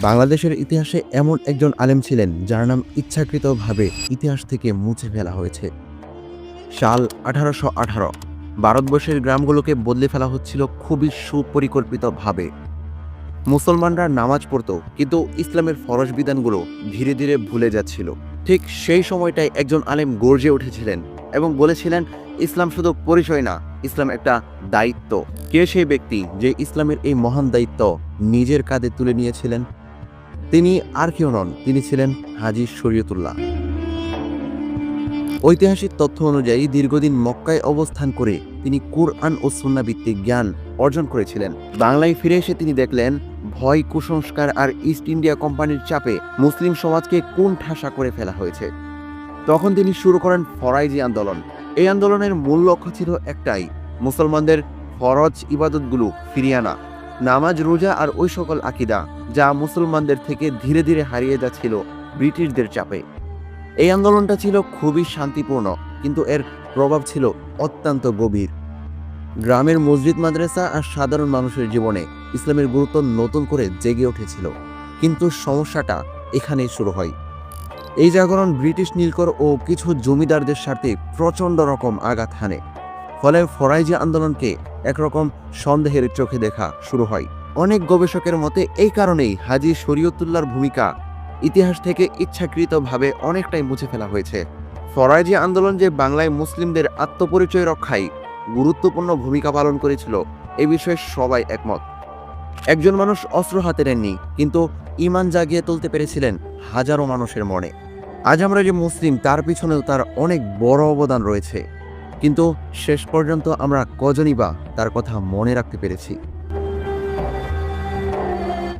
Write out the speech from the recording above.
বাংলাদেশের ইতিহাসে এমন একজন আলেম ছিলেন যার নাম ইচ্ছাকৃতভাবে ইতিহাস থেকে মুছে ফেলা হয়েছে। সাল 1818 ভারতবর্ষের গ্রামগুলোকে বদলে ফেলা হচ্ছিল খুবই সুপরিকল্পিতভাবে। মুসলমানরা নামাজ পড়ত, কিন্তু ইসলামের ফরজ বিধানগুলো ধীরে ধীরে ভুলে যাচ্ছিল। ঠিক সেই সময়টাই একজন আলেম গর্জে উঠেছিলেন এবং বলেছিলেন, ইসলাম শুধু পরিচয় না, ইসলাম একটা দায়িত্ব। কে সেই ব্যক্তি যে ইসলামের এই মহান দায়িত্ব নিজের কাঁধে তুলে নিয়েছিলেন? তিনি আর কেউ নন, তিনি ছিলেন হাজী শরীয়তুল্লাহ। ঐতিহাসিক তথ্য অনুযায়ী দীর্ঘদিন মক্কায় অবস্থান করে তিনি কুরআন ও সুন্নাহ ভিত্তিক জ্ঞান অর্জন করেছিলেন। বাংলায় ফিরে এসে তিনি দেখলেন ভয়, কুসংস্কার আর ইস্ট ইন্ডিয়া কোম্পানির চাপে মুসলিম সমাজকে কোণঠাসা করে ফেলা হয়েছে। তখন তিনি শুরু করেন ফরাইজি আন্দোলন। এই আন্দোলনের মূল লক্ষ্য ছিল একটাই, মুসলমানদের ফরজ ইবাদতগুলো ফিরিয়ে আনা, নামাজ, রোজা আর ওই সকল আকীদা যা মুসলমানদের থেকে ধীরে ধীরে হারিয়ে যাচ্ছিল ব্রিটিশদের চাপে। এই আন্দোলনটা ছিল খুবই শান্তিপূর্ণ, কিন্তু এর প্রভাব ছিল অত্যন্ত গভীর। গ্রামের মসজিদ, মাদ্রাসা আর সাধারণ মানুষের জীবনে ইসলামের গুরুত্ব নতুন করে জেগে উঠেছিল। কিন্তু সমস্যাটা এখানেই শুরু হয়। এই জাগরণ ব্রিটিশ নীলকর ও কিছু জমিদারদের স্বার্থে প্রচণ্ড রকম আঘাত হানে। ফলে ফরাইজি আন্দোলনকে একরকম সন্দেহের চোখে দেখা শুরু হয়। অনেক গবেষকের মতে এই কারণেই হাজী শরীয়তুল্লাহর ভূমিকা ইতিহাস থেকে ইচ্ছাকৃতভাবে অনেকটাই মুছে ফেলা হয়েছে। ফরাইজি আন্দোলন যে বাংলায় মুসলিমদের আত্মপরিচয় রক্ষায় গুরুত্বপূর্ণ ভূমিকা পালন করেছিল, এ বিষয়ে সবাই একমত। একজন মানুষ অস্ত্র হাতে নেননি, কিন্তু ঈমান জাগিয়ে তুলতে পেরেছিলেন হাজারো মানুষের মনে। আজ আমরা যে মুসলিম, তার পিছনেও তার অনেক বড় অবদান রয়েছে, কিন্তু শেষ পর্যন্ত আমরা কজনই বা তার কথা মনে রাখতে পেরেছি?